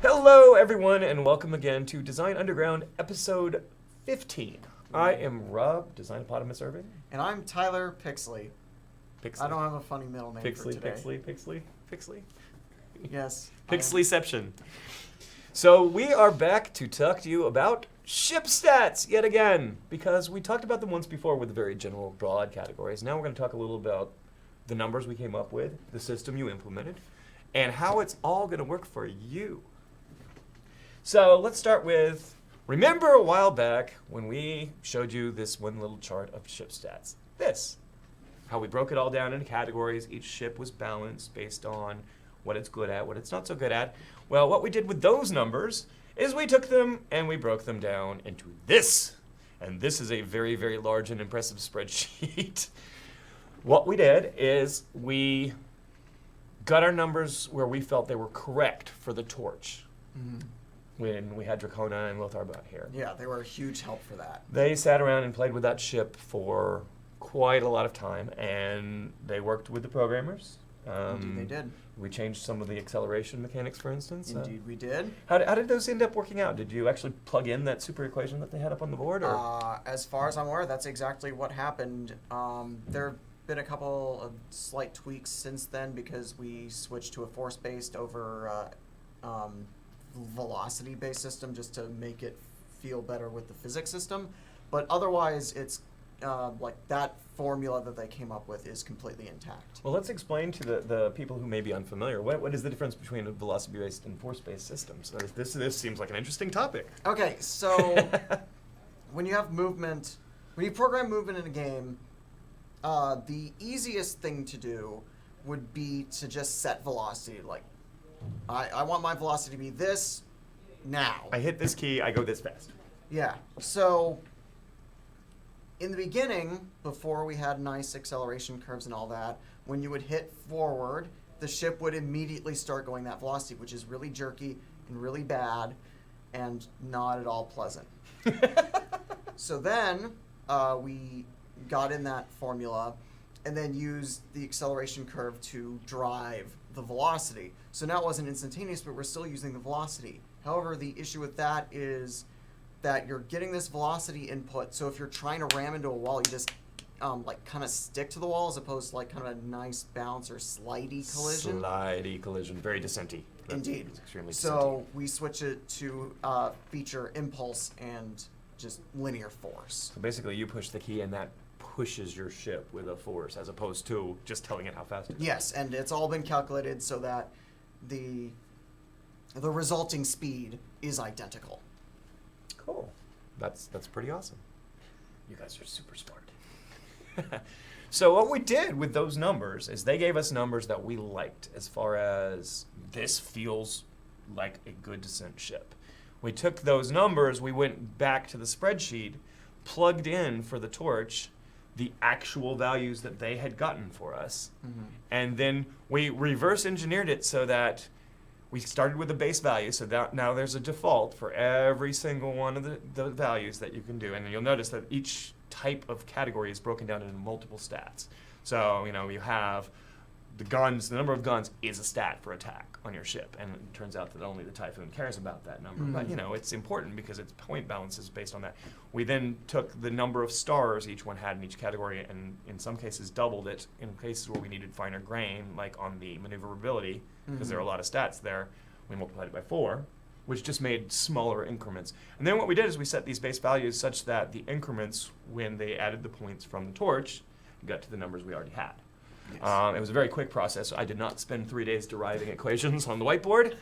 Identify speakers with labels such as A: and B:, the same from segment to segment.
A: Hello, everyone, and welcome again to Design Underground, episode 15. I am Rob, Designopotamus Irving.
B: And I'm Tyler Pixley.
A: Pixley.
B: I don't have a funny middle name for today.
A: Pixley.
B: Yes.
A: Pixleyception. So we are back to talk to you about ship stats yet again, because we talked about them once before with very general, broad categories. Now we're going to talk a little about the numbers we came up with, the system you implemented, and how it's all going to work for you. So let's start with, remember a while back when we showed you this one little chart of ship stats? This. How we broke it all down into categories. Each ship was balanced based on what it's good at, what it's not so good at. Well, what we did with those numbers is we took them and we broke them down into this. And this is a very, very large and impressive spreadsheet. What we did is we got our numbers where we felt they were correct for the torch. Mm-hmm. When we had Dracona and Lotharbot here.
B: Yeah, they were a huge help for that.
A: They sat around and played with that ship for quite a lot of time, and they worked with the programmers.
B: Indeed they did.
A: We changed some of the acceleration mechanics, for instance.
B: Indeed we did.
A: How did those end up working out? Did you actually plug in that super equation that they had up on the board? Or?
B: As far as I'm aware, that's exactly what happened. There have been a couple of slight tweaks since then because we switched to a force-based over velocity-based system just to make it feel better with the physics system. But otherwise, it's like that formula that they came up with is completely intact.
A: Well, let's explain to the people who may be unfamiliar. What is the difference between a velocity-based and force-based system? So this seems like an interesting topic.
B: Okay, so when you have movement, when you program movement in a game, the easiest thing to do would be to just set velocity. Like, I want my velocity to be this now.
A: I hit this key, I go this fast.
B: Yeah. So in the beginning, before we had nice acceleration curves and all that, when you would hit forward, the ship would immediately start going that velocity, which is really jerky and really bad and not at all pleasant. So then we got in that formula and then used the acceleration curve to drive the velocity. So now it wasn't instantaneous, but we're still using the velocity. However, the issue with that is that you're getting this velocity input. So if you're trying to ram into a wall, you just like kind of stick to the wall as opposed to like kind of a nice bounce or slidey collision.
A: Slidey collision, very descenty.
B: Indeed.
A: It's extremely
B: so we switch it to feature impulse and just linear force.
A: So basically you push the key and that pushes your ship with a force as opposed to just telling it how fast it is.
B: Yes, and it's all been calculated so that the resulting speed is identical.
A: Cool. That's pretty awesome. You guys are super smart. So what we did with those numbers is they gave us numbers that we liked as far as this feels like a good descent ship. We took those numbers, we went back to the spreadsheet, plugged in for the torch the actual values that they had gotten for us, and then we reverse engineered it so that we started with a base value, so that now there's a default for every single one of the values that you can do. And you'll notice that each type of category is broken down into multiple stats. So, you have the guns, the number of guns is a stat for attack on your ship. And it turns out that only the Typhoon cares about that number. But, it's important because its point balance is based on that. We then took the number of stars each one had in each category and in some cases doubled it. In cases where we needed finer grain, like on the maneuverability, because there are a lot of stats there, we multiplied it by 4, which just made smaller increments. And then what we did is we set these base values such that the increments, when they added the points from the torch, got to the numbers we already had. Yes. It was a very quick process. I did not spend 3 days deriving equations on the whiteboard.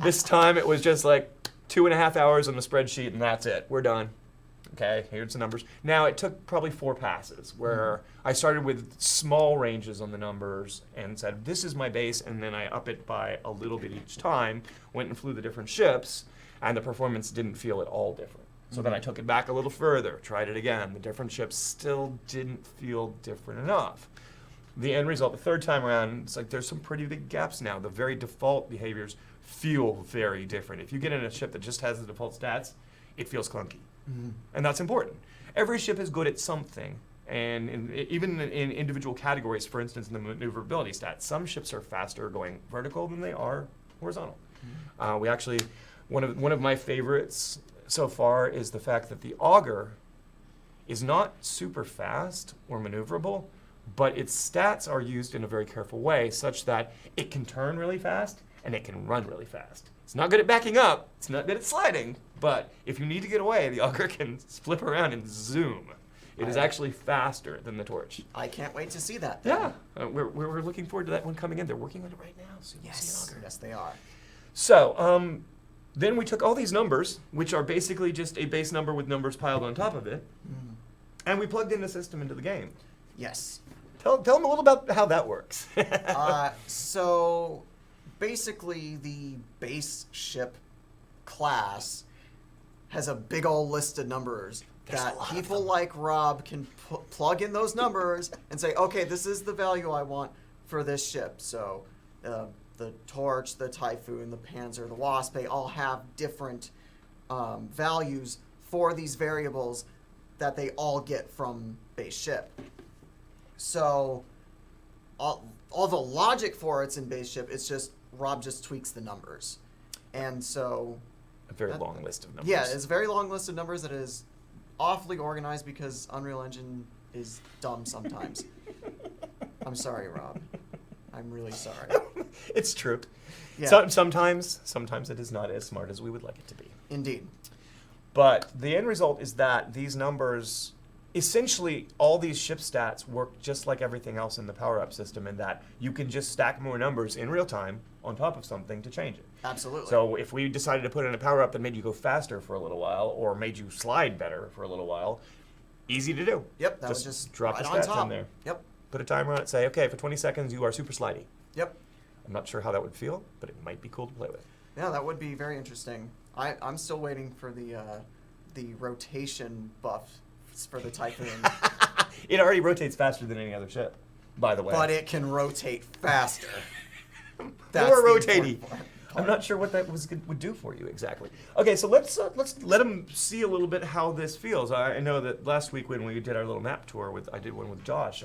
A: This time it was just like 2.5 hours on the spreadsheet and that's it. We're done. Okay, here's the numbers. Now it took probably 4 passes where I started with small ranges on the numbers and said, this is my base, and then I up it by a little bit each time, went and flew the different ships, and the performance didn't feel at all different. So then I took it back a little further, tried it again. The different ships still didn't feel different enough. The end result, the third time around, it's like there's some pretty big gaps now. The very default behaviors feel very different. If you get in a ship that just has the default stats, it feels clunky. And that's important. Every ship is good at something, And even in individual categories, for instance, in the maneuverability stats, some ships are faster going vertical than they are horizontal. We actually, one of my favorites so far is the fact that the auger is not super fast or maneuverable, but its stats are used in a very careful way such that it can turn really fast and it can run really fast. It's not good at backing up, it's not good at sliding, but if you need to get away, the auger can flip around and zoom. It is actually faster than the torch.
B: I can't wait to see that. Then.
A: Yeah, we're looking forward to that one coming in. They're working on it right now, so you'll see an auger.
B: Yes, they are.
A: So, then we took all these numbers, which are basically just a base number with numbers piled on top of it, and we plugged in the system into the game.
B: Yes.
A: Tell them a little about how that works.
B: So, basically, the base ship class has a big old list of numbers that people like Rob can plug in those numbers and say, okay, this is the value I want for this ship. So, the Torch, the Typhoon, the Panzer, the Wasp, they all have different values for these variables that they all get from base ship. So all the logic for it's in base ship, it's just Rob just tweaks the numbers. And so...
A: A very long list of numbers.
B: Yeah, it's a very long list of numbers that is awfully organized because Unreal Engine is dumb sometimes. I'm sorry, Rob. I'm really sorry.
A: It's true.
B: Yeah.
A: Sometimes it is not as smart as we would like it to be.
B: Indeed.
A: But the end result is that these numbers, essentially all these ship stats work just like everything else in the power-up system in that you can just stack more numbers in real time on top of something to change it.
B: Absolutely.
A: So if we decided to put in a power-up that made you go faster for a little while or made you slide better for a little while, easy to do.
B: Yep, that was just
A: drop
B: right
A: the
B: on
A: stats
B: top.
A: in there.
B: Yep.
A: Put a timer on it, say, okay, for 20 seconds you are super slidey.
B: Yep.
A: I'm not sure how that would feel, but it might be cool to play with.
B: Yeah, that would be very interesting. I'm still waiting for the rotation buff for the Typhoon.
A: It already rotates faster than any other ship, by the way.
B: But it can rotate faster.
A: More rotating. I'm not sure what that would do for you exactly. Okay, so let's let them see a little bit how this feels. I know that last week when we did our little map tour I did one with Josh.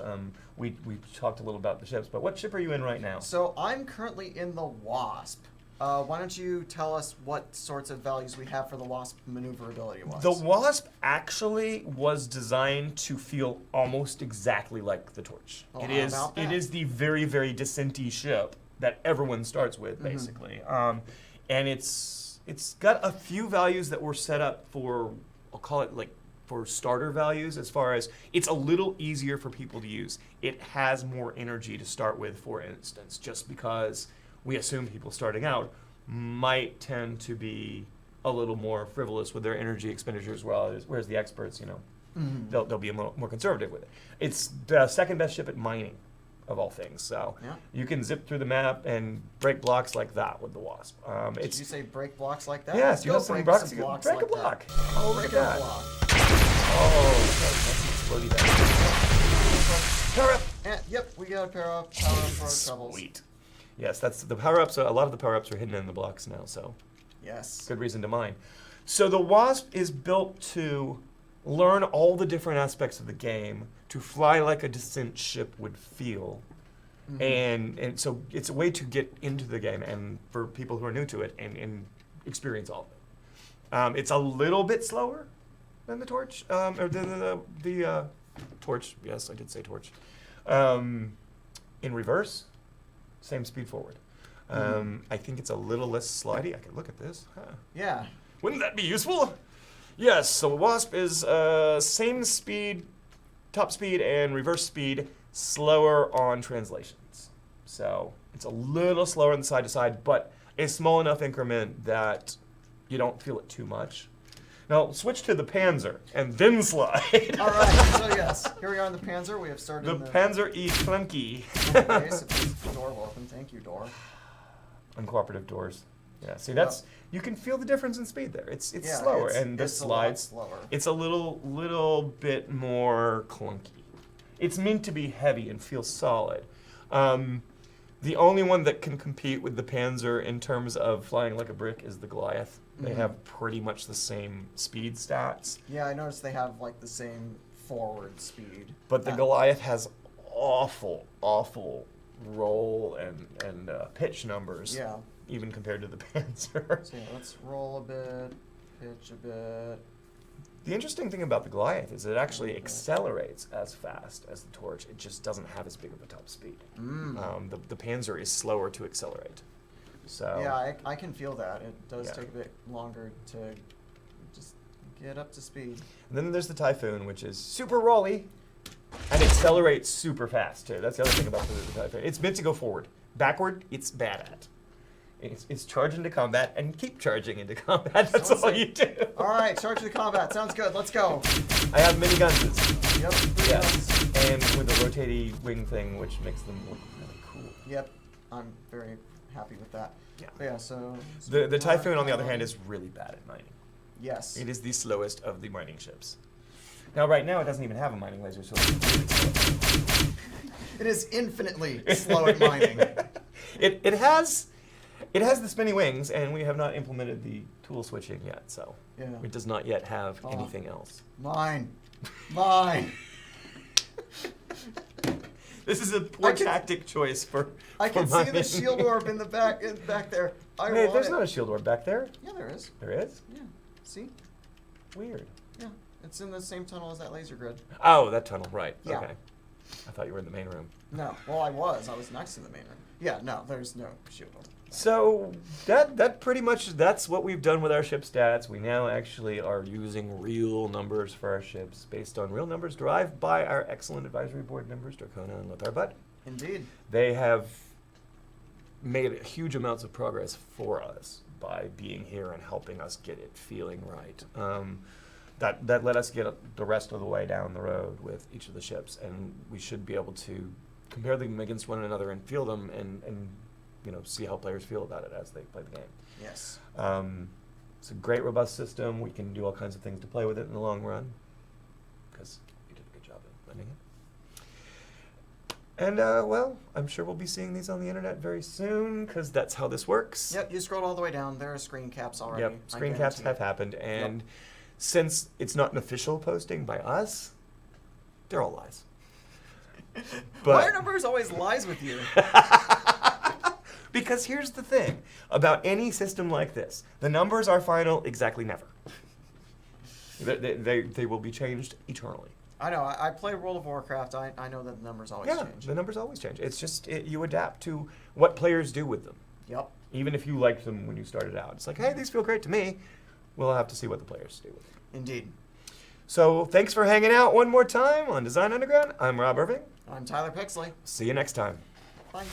A: We talked a little about the ships, but what ship are you in right now?
B: So I'm currently in the Wasp. Why don't you tell us what sorts of values we have for the Wasp maneuverability-wise?
A: The Wasp actually was designed to feel almost exactly like the Torch.
B: Well,
A: It is the very, very descenty ship that everyone starts with, basically. And it's got a few values that were set up for, I'll call it like for starter values, as far as it's a little easier for people to use. It has more energy to start with, for instance, just because we assume people starting out might tend to be a little more frivolous with their energy expenditures, whereas the experts, they'll be a more conservative with it. It's the second best ship at mining, of all things. So you can zip through the map and break blocks like that with the Wasp.
B: Did you say break blocks like that?
A: Yes, you have some blocks. Break
B: like
A: a block.
B: That.
A: Oh, look at that.
B: Block.
A: Oh, that's an explodey bag. Power up.
B: Yep, we got a power up for our troubles.
A: Sweet. Yes, that's the power-ups. A lot of the power-ups are hidden in the blocks now, so
B: yes,
A: good reason to mine. So the Wasp is built to learn all the different aspects of the game, to fly like a descent ship would feel, and so it's a way to get into the game and for people who are new to it and experience all of it. It's a little bit slower than the Torch, or the Torch. Yes, I did say Torch. In reverse. Same speed forward. I think it's a little less slidey. I can look at this. Huh.
B: Yeah.
A: Wouldn't that be useful? Yes, so Wasp is same speed, top speed, and reverse speed, slower on translations. So it's a little slower on the side to side, but a small enough increment that you don't feel it too much. Now switch to the Panzer and then slide.
B: All right, so yes, here we are in the Panzer. We have started
A: the Panzer E clunky.
B: Okay, so please, door will open. Thank you, door.
A: Uncooperative doors. Yeah, see that's you can feel the difference in speed there. It's slower, and the slides.
B: Slower.
A: It's a little bit more clunky. It's meant to be heavy and feel solid. The only one that can compete with the Panzer in terms of flying like a brick is the Goliath. They have pretty much the same speed stats.
B: Yeah, I noticed they have like the same forward speed.
A: But the Goliath has awful roll and pitch numbers.
B: Yeah.
A: Even compared to the Panzer.
B: So yeah, let's roll a bit, pitch a bit.
A: The interesting thing about the Goliath is it actually accelerates as fast as the Torch. It just doesn't have as big of a top speed. The Panzer is slower to accelerate. So
B: yeah, I can feel that. It does
A: Yeah.
B: take a bit longer to just get up to speed.
A: And then there's the Typhoon, which is super rolly and accelerates super fast too. That's the other thing about the Typhoon. It's meant to go forward. Backward, it's bad at. It's charge into combat and keep charging into combat. That's all you do.
B: All right, charge to combat. Sounds good. Let's go.
A: I have minigunses.
B: Yep.
A: Yes. And with the rotating wing thing, which makes them look really cool.
B: Yep. I'm very happy with that.
A: Yeah.
B: But yeah, so
A: The Typhoon, on the other hand, is really bad at mining.
B: Yes.
A: It is the slowest of the mining ships. Now, right now, it doesn't even have a mining laser, so it's really slow.
B: It is infinitely slow at mining.
A: It has the spinny wings, and we have not implemented the tool switching yet, so
B: Yeah.
A: it does not yet have anything else.
B: Mine.
A: This is a poor tactic choice for
B: I can see
A: mining.
B: the shield orb in the back there.
A: Hey, there's not a shield orb back there.
B: Yeah, there is.
A: There is?
B: Yeah. See?
A: Weird.
B: Yeah. It's in the same tunnel as that laser grid.
A: Oh, that tunnel, right.
B: Yeah.
A: Okay. I thought you were in the main room.
B: No. Well, I was next to the main room. Yeah, no, there's no shield orb.
A: So that pretty much, that's what we've done with our ship stats. We now actually are using real numbers for our ships based on real numbers derived by our excellent advisory board members, Dracona and Lothar Butt.
B: Indeed.
A: They have made huge amounts of progress for us by being here and helping us get it feeling right. That let us get the rest of the way down the road with each of the ships, and we should be able to compare them against one another and feel them and see how players feel about it as they play the game.
B: Yes.
A: It's a great, robust system. We can do all kinds of things to play with it in the long run because you did a good job of lending it. And, well, I'm sure we'll be seeing these on the internet very soon because that's how this works.
B: Yep, you scrolled all the way down. There are screen caps already.
A: Yep, screen caps have happened. And since it's not an official posting by us, they're all lies.
B: Why are numbers always lies with you?
A: Because here's the thing about any system like this. The numbers are final exactly never. They will be changed eternally.
B: I know. I play World of Warcraft. I know that the numbers always change.
A: Yeah, the numbers always change. It's just you adapt to what players do with them.
B: Yep.
A: Even if you liked them when you started out. It's like, hey, these feel great to me. We'll have to see what the players do with them.
B: Indeed.
A: So thanks for hanging out one more time on Design Underground. I'm Rob Irving.
B: I'm Tyler Pixley.
A: See you next time.
B: Bye.